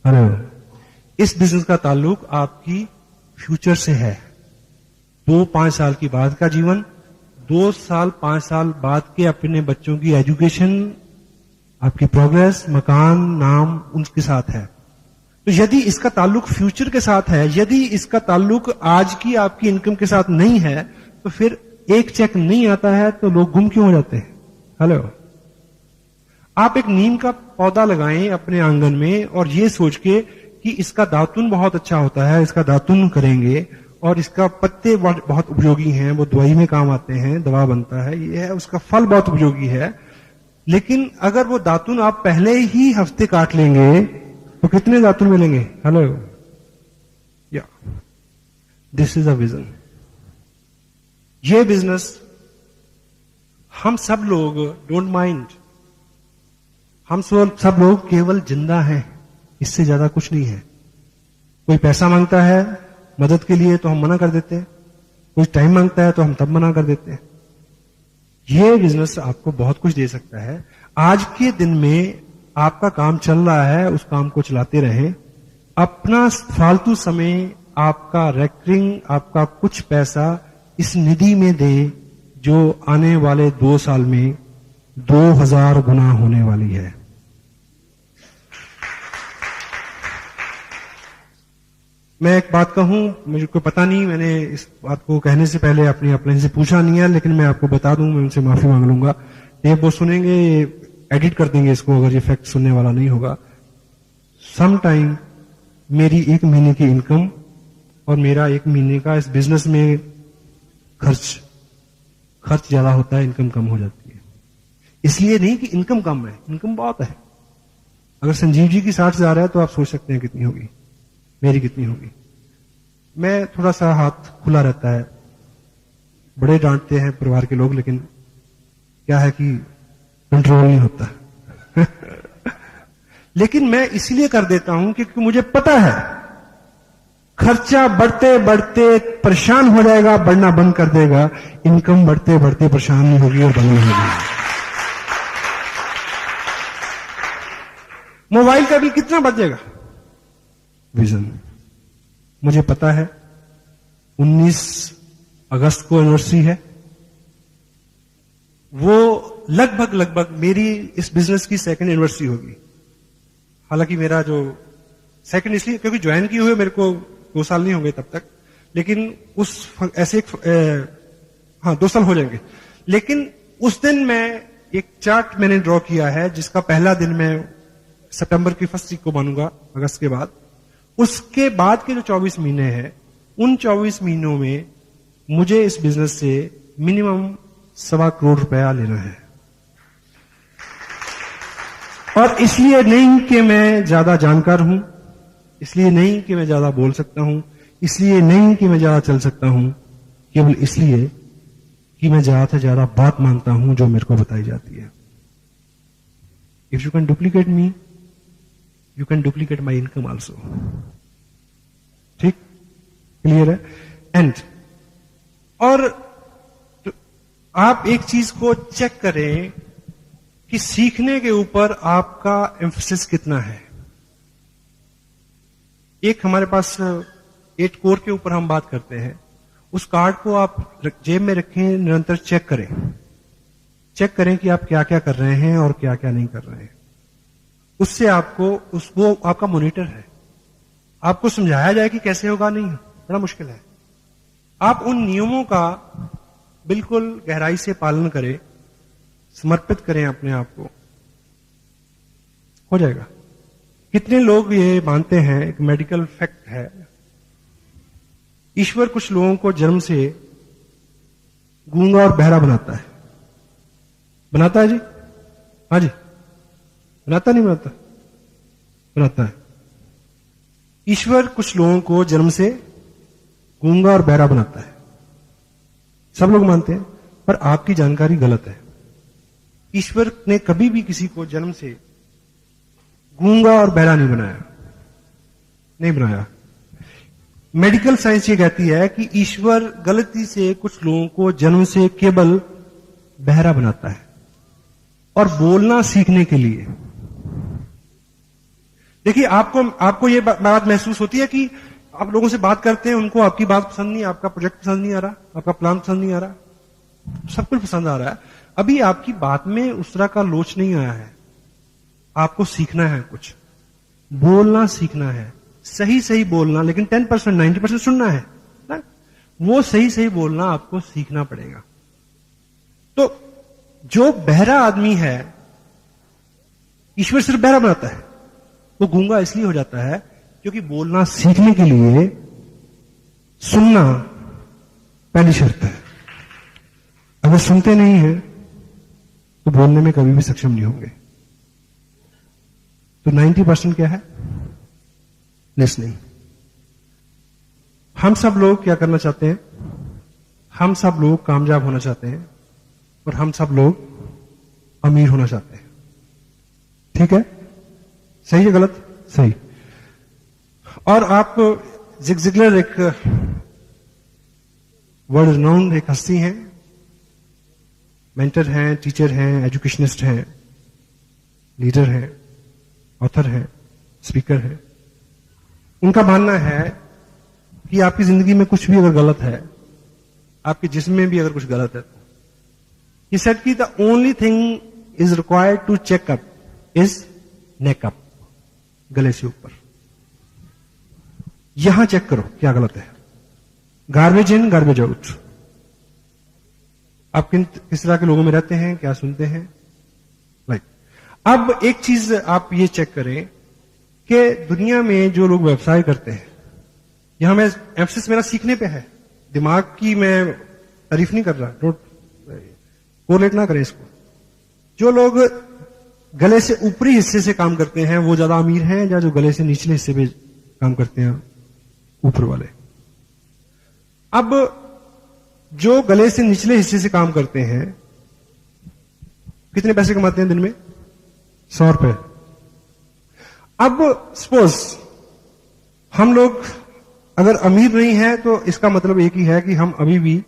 हेलो, इस बिजनेस का ताल्लुक आपकी फ्यूचर से है। 2-5 साल की बाद का जीवन, 2 साल 5 साल बाद के अपने बच्चों की एजुकेशन, आपकी प्रोग्रेस, मकान, नाम, उनके साथ है। तो यदि इसका ताल्लुक फ्यूचर के साथ है, यदि इसका ताल्लुक आज की आपकी इनकम के साथ नहीं है, तो फिर एक चेक नहीं आता है तो लोग गुम क्यों हो जाते हैं? हेलो, आप एक नीम का पौधा लगाएं अपने आंगन में और ये सोच के कि इसका दातुन बहुत अच्छा होता है, इसका दातुन करेंगे और इसका पत्ते बहुत उपयोगी हैं, वो दवाई में काम आते हैं, दवा बनता है, ये है, उसका फल बहुत उपयोगी है। लेकिन अगर वो दातुन आप पहले ही हफ्ते काट लेंगे तो कितने दातुन मिलेंगे? हेलो, या दिस इज अ विजन। ये बिजनेस हम सब लोग डोंट माइंड, हम सब लोग केवल जिंदा हैं, इससे ज्यादा कुछ नहीं है। कोई पैसा मांगता है मदद के लिए तो हम मना कर देते हैं, कोई टाइम मांगता है तो हम तब मना कर देते हैं। ये बिजनेस आपको बहुत कुछ दे सकता है। आज के दिन में आपका काम चल रहा है, उस काम को चलाते रहें। अपना फालतू समय, आपका रेकरिंग, आपका कुछ पैसा इस निधि में दें जो आने वाले 2 साल में 2000 गुना होने वाली है। मैं एक बात कहूं, मुझे कोई पता नहीं, मैंने इस बात को कहने से पहले अपनी अपने से पूछा नहीं है, लेकिन मैं आपको बता दूं, मैं उनसे माफी मांग लूंगा। टेप वो सुनेंगे, एडिट कर देंगे इसको अगर ये फैक्ट सुनने वाला नहीं होगा। सम टाइम मेरी 1 महीने की इनकम और मेरा 1 महीने का इस बिजनेस में खर्च ज्यादा होता है, इनकम कम हो जाती है। इसलिए नहीं कि इनकम कम है, इनकम बहुत है। अगर संजीव जी की 60 हजार है तो आप सोच सकते हैं कितनी होगी, मेरी कितनी होगी। मैं थोड़ा सा हाथ खुला रहता है, बड़े डांटते हैं परिवार के लोग, लेकिन क्या है कि कंट्रोल नहीं होता। लेकिन मैं इसलिए कर देता हूं क्योंकि मुझे पता है खर्चा बढ़ते बढ़ते परेशान हो जाएगा, बढ़ना बंद कर देगा। इनकम बढ़ते बढ़ते परेशान नहीं होगी और बंद नहीं होगी। मोबाइल का बिल कितना बढ़ जाएगा? विजन। मुझे पता है 19 अगस्त को एनिवर्सरी है, वो लगभग मेरी इस बिजनेस की 2nd एनिवर्सरी होगी। हालांकि मेरा जो 2nd इसलिए क्योंकि ज्वाइन किए हुए मेरे को 2 साल नहीं होंगे तब तक, लेकिन उस ऐसे 2 साल हो जाएंगे। लेकिन उस दिन मैं एक चार्ट मैंने ड्रॉ किया है जिसका पहला दिन मैं सितंबर की 1st वीक को मानूंगा, अगस्त के बाद। उसके बाद के जो 24 महीने हैं, उन 24 महीनों में मुझे इस बिजनेस से मिनिमम 1.25 करोड़ रुपया लेना है। और इसलिए नहीं कि मैं ज्यादा जानकार हूं, इसलिए नहीं कि मैं ज्यादा बोल सकता हूं, इसलिए नहीं कि मैं ज्यादा चल सकता हूं, केवल इसलिए कि मैं ज्यादा से ज्यादा बात मानता हूं जो मेरे को बताई जाती है। If you can duplicate me, you can duplicate my income also. ठीक, क्लियर है? एंड और तो आप एक चीज को चेक करें कि सीखने के ऊपर आपका एम्फेसिस कितना है। एक हमारे पास 8 कोर के ऊपर हम बात करते हैं, उस कार्ड को आप जेब में रखें, निरंतर चेक करें कि आप क्या क्या कर रहे हैं और क्या क्या नहीं कर रहे हैं। उससे वो आपका मॉनिटर है। आपको समझाया जाए कि कैसे होगा, नहीं, बड़ा मुश्किल है। आप उन नियमों का बिल्कुल गहराई से पालन करें, समर्पित करें अपने आप को, हो जाएगा। कितने लोग ये मानते हैं, एक मेडिकल फैक्ट है, ईश्वर कुछ लोगों को जन्म से गूंगा और बहरा बनाता है। बनाता है जी? हाँ जी, बनाता नहीं बनाता? बनाता है। ईश्वर कुछ लोगों को जन्म से गूंगा और बहरा बनाता है, सब लोग मानते हैं, पर आपकी जानकारी गलत है। ईश्वर ने कभी भी किसी को जन्म से गूंगा और बहरा नहीं बनाया। मेडिकल साइंस ये कहती है कि ईश्वर गलती से कुछ लोगों को जन्म से केवल बहरा बनाता है और बोलना सीखने के लिए। देखिए, आपको ये बात महसूस होती है कि आप लोगों से बात करते हैं, उनको आपकी बात पसंद नहीं, आपका प्रोजेक्ट पसंद नहीं आ रहा, आपका प्लान पसंद नहीं आ रहा, सब कुछ पसंद आ रहा है, अभी आपकी बात में उस तरह का लोच नहीं आया है। आपको सीखना है, कुछ बोलना सीखना है, सही बोलना, लेकिन 10% 90% सुनना है ना? वो सही बोलना आपको सीखना पड़ेगा। तो जो बहरा आदमी है ईश्वर सिर्फ बहरा बनाता है। वो गूंगा इसलिए हो जाता है क्योंकि बोलना सीखने के लिए सुनना पहली शर्त है। अगर सुनते नहीं है तो बोलने में कभी भी सक्षम नहीं होंगे। तो 90% क्या है? लिसनिंग। हम सब लोग क्या करना चाहते हैं? हम सब लोग कामयाब होना चाहते हैं और हम सब लोग अमीर होना चाहते हैं। ठीक है? सही है गलत? सही। और आप जिग जिगलर एक वर्ल्ड रिनाउंड एक हस्ती हैं, मेंटर हैं, टीचर हैं, एजुकेशनिस्ट हैं, लीडर हैं, ऑथर हैं, स्पीकर हैं। उनका मानना है कि आपकी जिंदगी में कुछ भी अगर गलत है, आपके जिस्म में भी अगर कुछ गलत है, he said कि the only thing is required to check up is neck up, गले से ऊपर। यहां चेक करो क्या गलत है। Garbage in garbage out. आप किस तरह के लोगों में रहते हैं, क्या सुनते हैं, लाइक। अब एक चीज आप ये चेक करें कि दुनिया में जो लोग व्यवसाय करते हैं, यहां मैं एम्फसिस मेरा सीखने पे है, दिमाग की मैं तारीफ नहीं कर रहा, डोंट कोरिलेट ना करें इसको। जो लोग गले से ऊपरी हिस्से से काम करते हैं वो ज्यादा अमीर हैं, या जो गले से निचले हिस्से पे काम करते हैं ऊपर वाले। अब जो गले से निचले हिस्से से काम करते हैं कितने पैसे कमाते हैं दिन में? 100 रुपए। अब सपोज हम लोग अगर अमीर नहीं है तो इसका मतलब एक ही है कि हम अभी भी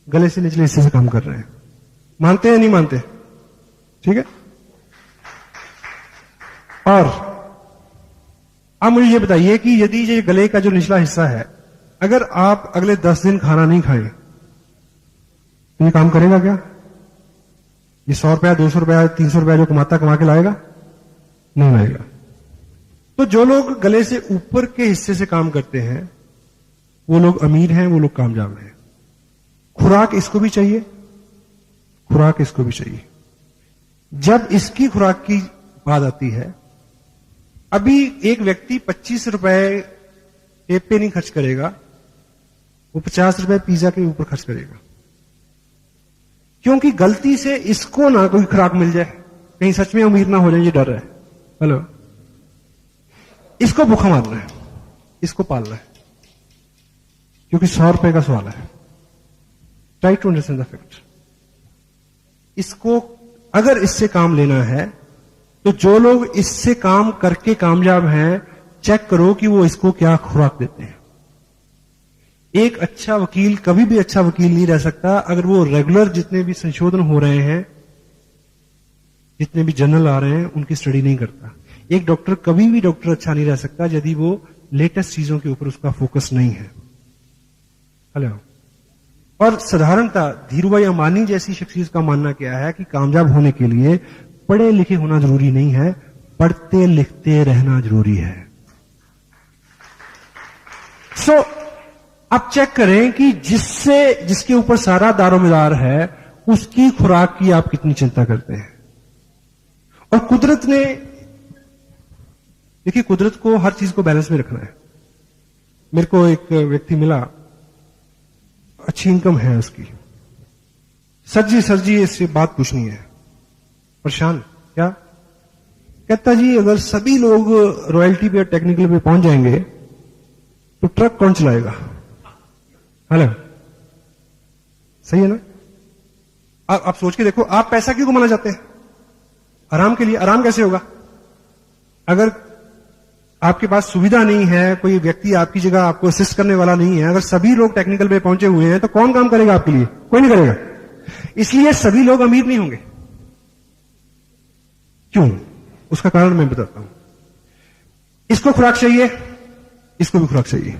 गले से निचले हिस्से से काम कर रहे हैं। मानते हैं नहीं मानते? ठीक है। और अब मुझे ये बताइए कि यदि ये गले का जो निचला हिस्सा है, अगर आप अगले 10 दिन खाना नहीं खाए तो ये काम करेगा क्या? ये 100 रुपया, 200 रुपया, 300 रुपया जो कमा के लाएगा? नहीं लाएगा। तो जो लोग गले से ऊपर के हिस्से से काम करते हैं वो लोग अमीर हैं, वो लोग कामयाब हैं। खुराक इसको भी चाहिए, खुराक इसको भी चाहिए। जब इसकी खुराक की बात आती है, अभी एक व्यक्ति 25 रुपए टेप पे नहीं खर्च करेगा, वो 50 रुपए पिज्जा के ऊपर खर्च करेगा, क्योंकि गलती से इसको ना कोई खुराक मिल जाए, कहीं सच में अमीर ना हो जाए, ये डर है। हेलो, इसको भूखा मारना है, इसको पालना है, क्योंकि 100 रुपए का सवाल है। Try to understand the fact. इसको अगर इससे काम लेना है तो जो लोग इससे काम करके कामयाब हैं, चेक करो कि वो इसको क्या खुराक देते हैं। एक अच्छा वकील कभी भी अच्छा वकील नहीं रह सकता अगर वो रेगुलर जितने भी संशोधन हो रहे हैं, जितने भी जर्नल आ रहे हैं, उनकी स्टडी नहीं करता। एक डॉक्टर कभी भी डॉक्टर अच्छा नहीं रह सकता यदि वो लेटेस्ट चीजों के ऊपर उसका फोकस नहीं है। हेलो। और साधारणतः धीरूभाई अंबानी जैसी शख्सियत का मानना क्या है कि कामयाब होने के लिए पढ़े लिखे होना जरूरी नहीं है, पढ़ते लिखते रहना जरूरी है। सो अब चेक करें कि जिसके ऊपर सारा दारोमदार है उसकी खुराक की आप कितनी चिंता करते हैं। और कुदरत ने, देखिए, कुदरत को हर चीज को बैलेंस में रखना है। मेरे को एक व्यक्ति मिला, अच्छी इनकम है उसकी, सर जी इससे बात पूछनी है, परेशान। क्या कहता जी, अगर सभी लोग रॉयल्टी पे और टेक्निकल पे पहुंच जाएंगे तो ट्रक कौन चलाएगा? हेलो, सही है ना? आप सोच के देखो, आप पैसा क्यों कमाना चाहते हैं? आराम के लिए। आराम कैसे होगा? अगर आपके पास सुविधा नहीं है, कोई व्यक्ति आपकी जगह आपको असिस्ट करने वाला नहीं है, अगर सभी लोग टेक्निकल पे पहुंचे हुए हैं तो कौन काम करेगा आपके लिए? कोई नहीं करेगा। इसलिए सभी लोग अमीर नहीं होंगे। क्यों? उसका कारण मैं बताता हूं। इसको खुराक चाहिए, इसको भी खुराक चाहिए।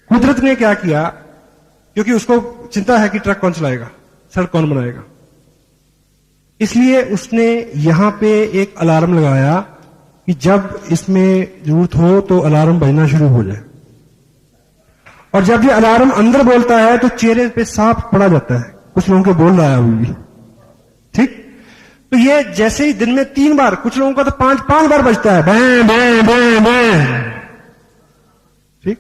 कुदरत ने क्या किया, क्योंकि उसको चिंता है कि ट्रक कौन चलाएगा, सड़क कौन बनाएगा, इसलिए उसने यहां पे एक अलार्म लगाया कि जब इसमें जरूरत हो तो अलार्म बजना शुरू हो जाए। और जब ये अलार्म अंदर बोलता है तो चेहरे पे साफ पड़ा जाता है, कुछ लोगों के बोल रहा है अभी भी। ठीक? तो ये जैसे ही दिन में 3 बार, कुछ लोगों का तो 5 बार बजता है, बैं बैं बैं बैं। ठीक।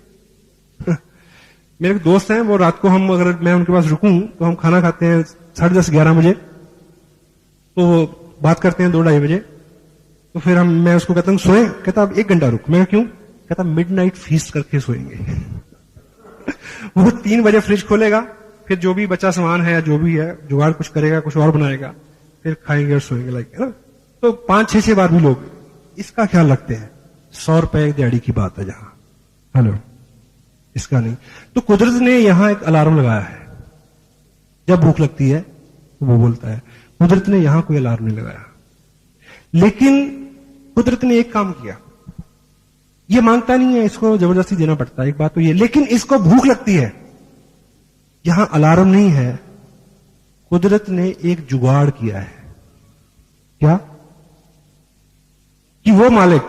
मेरे दोस्त हैं, वो रात को हम अगर मैं उनके पास रुकूं तो हम खाना खाते हैं 10:30 11 बजे, तो वो बात करते हैं 2 ढाई बजे। तो फिर मैं उसको कहता हूं सोए, कहता अब 1 घंटा रुक। मैं क्यों? कहता मिडनाइट फीस्ट करके सोएंगे। वो 3 बजे फ्रिज खोलेगा, फिर जो भी बचा सामान है, जो भी है जुगाड़ कुछ करेगा, कुछ और बनाएगा, फिर खाएंगे और सोएंगे, लाइक है ना। तो 5-6 बार भी लोग इसका ख्याल रखते हैं। 100 रुपए एक दिहाड़ी की बात है जहां, हेलो, इसका नहीं। तो कुदरत ने यहां एक अलार्म लगाया है, जब भूख लगती है तो वो बोलता है। कुदरत ने यहां कोई अलार्म नहीं लगाया, लेकिन कुदरत ने एक काम किया, ये मांगता नहीं है, इसको जबरदस्ती देना पड़ता है, एक बात तो ये, लेकिन इसको भूख लगती है। यहां अलार्म नहीं है, कुदरत ने एक जुगाड़ किया है। क्या? कि वो मालिक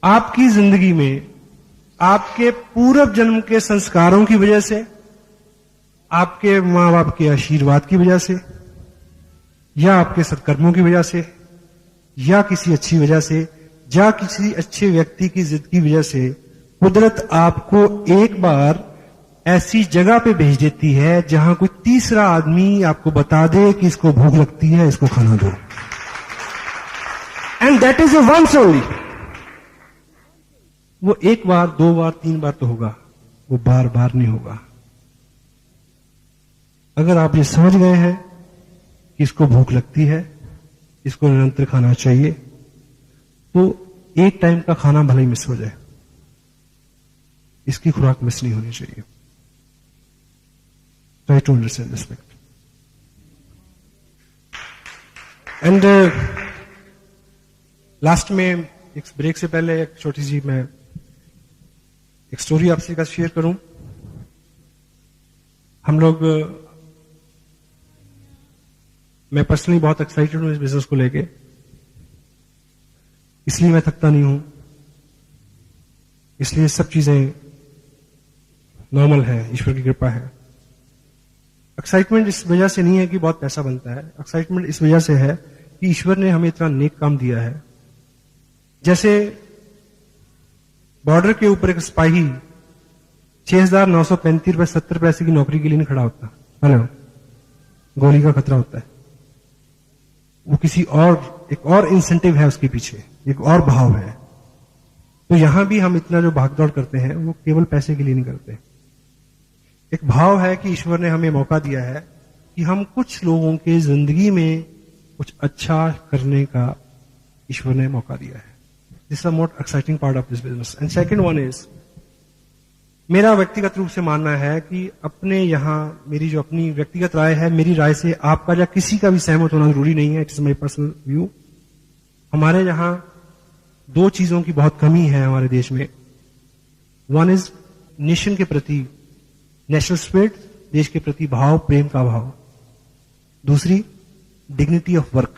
आपकी जिंदगी में आपके पूर्व जन्म के संस्कारों की वजह से, आपके मां बाप के आशीर्वाद की वजह से, या आपके सत्कर्मों की वजह से, या किसी अच्छी वजह से, या किसी अच्छे व्यक्ति की जिद की वजह से, कुदरत आपको एक बार ऐसी जगह पे भेज देती है जहां कोई तीसरा आदमी आपको बता दे कि इसको भूख लगती है, इसको खाना दो। And that is a once only. वो 1 बार 2 बार 3 बार तो होगा, वो बार बार नहीं होगा। अगर आप ये समझ गए हैं कि इसको भूख लगती है, इसको निरंतर खाना चाहिए, तो एक टाइम का खाना भले ही मिस हो जाए, इसकी खुराक मिस नहीं होनी चाहिए। Try to understand this fact. And last में एक ब्रेक से पहले एक छोटी सी मैं एक स्टोरी आपसे का शेयर करूं। हम लोग, मैं पर्सनली बहुत एक्साइटेड हूं इस बिजनेस को लेके, इसलिए मैं थकता नहीं हूं, इसलिए सब चीजें नॉर्मल है, ईश्वर की कृपा है। एक्साइटमेंट इस वजह से नहीं है कि बहुत पैसा बनता है, एक्साइटमेंट इस वजह से है कि ईश्वर ने हमें इतना नेक काम दिया है। जैसे बॉर्डर के ऊपर एक सिपाही 6,935 रुपए 70 पैसे की नौकरी के लिए नहीं खड़ा होता, है ना, गोली का खतरा होता है। वो किसी और, एक और इंसेंटिव है उसके पीछे, एक और भाव है। तो यहां भी हम इतना जो भागदौड़ करते हैं वो केवल पैसे के लिए नहीं करते। एक भाव है कि ईश्वर ने हमें मौका दिया है कि हम कुछ लोगों के जिंदगी में कुछ अच्छा करने का ईश्वर ने मौका दिया है। This is the most exciting part of this business. And second one is, मेरा व्यक्तिगत रूप से मानना है कि अपने यहां, मेरी जो अपनी व्यक्तिगत राय है, मेरी राय से आपका या किसी का भी सहमत होना जरूरी नहीं है, it is my personal view. हमारे यहां 2 चीजों की बहुत कमी है हमारे देश में। वन इज नेशन के प्रति, नेशनल स्पिरिट, देश के प्रति भाव, प्रेम का भाव। दूसरी, डिग्निटी ऑफ वर्क,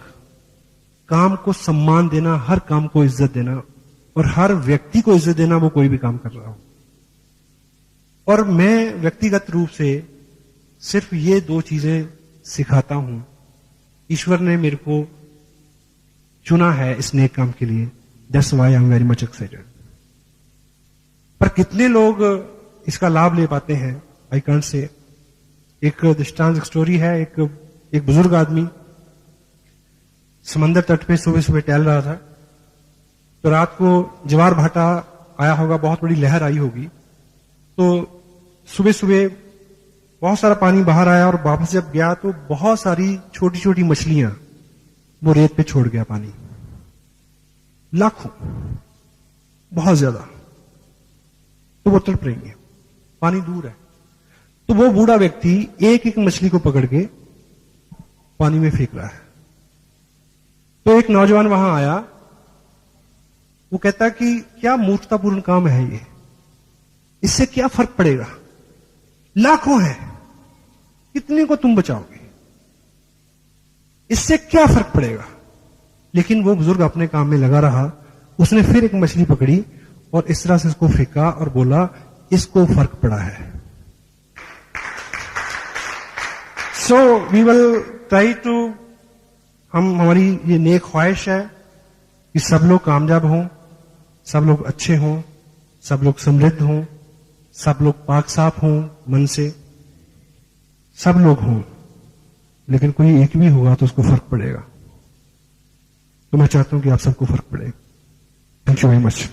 काम को सम्मान देना, हर काम को इज्जत देना, और हर व्यक्ति को इज्जत देना, वो कोई भी काम कर रहा हो। और मैं व्यक्तिगत रूप से सिर्फ ये 2 चीजें सिखाता हूं। ईश्वर ने मेरे को चुना है इस नेक काम के लिए, that's why I am very much excited. पर कितने लोग इसका लाभ ले पाते हैं, आई कांट से। एक दृष्टांत स्टोरी है, एक बुजुर्ग आदमी समंदर तट पे सुबह सुबह टहल रहा था, तो रात को ज्वार भाटा आया होगा, बहुत बड़ी लहर आई होगी, तो सुबह सुबह बहुत सारा पानी बाहर आया, और वापस जब गया तो बहुत सारी छोटी छोटी मछलियां वो रेत पे छोड़ गया पानी, लाखों, बहुत ज्यादा। तो वो तड़प रही है, पानी दूर है। तो वो बूढ़ा व्यक्ति एक एक मछली को पकड़ के पानी में फेंक रहा है। तो एक नौजवान वहां आया, वो कहता कि क्या मूर्खतापूर्ण काम है ये, इससे क्या फर्क पड़ेगा, लाखों हैं, कितने को तुम बचाओगे, इससे क्या फर्क पड़ेगा। लेकिन वो बुजुर्ग अपने काम में लगा रहा। उसने फिर एक मछली पकड़ी और इस तरह से उसको फेंका और बोला, इसको फर्क पड़ा है। So we will try to हमारी ये नेक ख्वाहिश है कि सब लोग कामयाब हों, सब लोग अच्छे हों, सब लोग समृद्ध हों, सब लोग पाक साफ हों मन से, सब लोग हों। लेकिन कोई एक भी होगा तो उसको फर्क पड़ेगा। तो मैं चाहता हूं कि आप सबको फर्क पड़े। Thank you very much.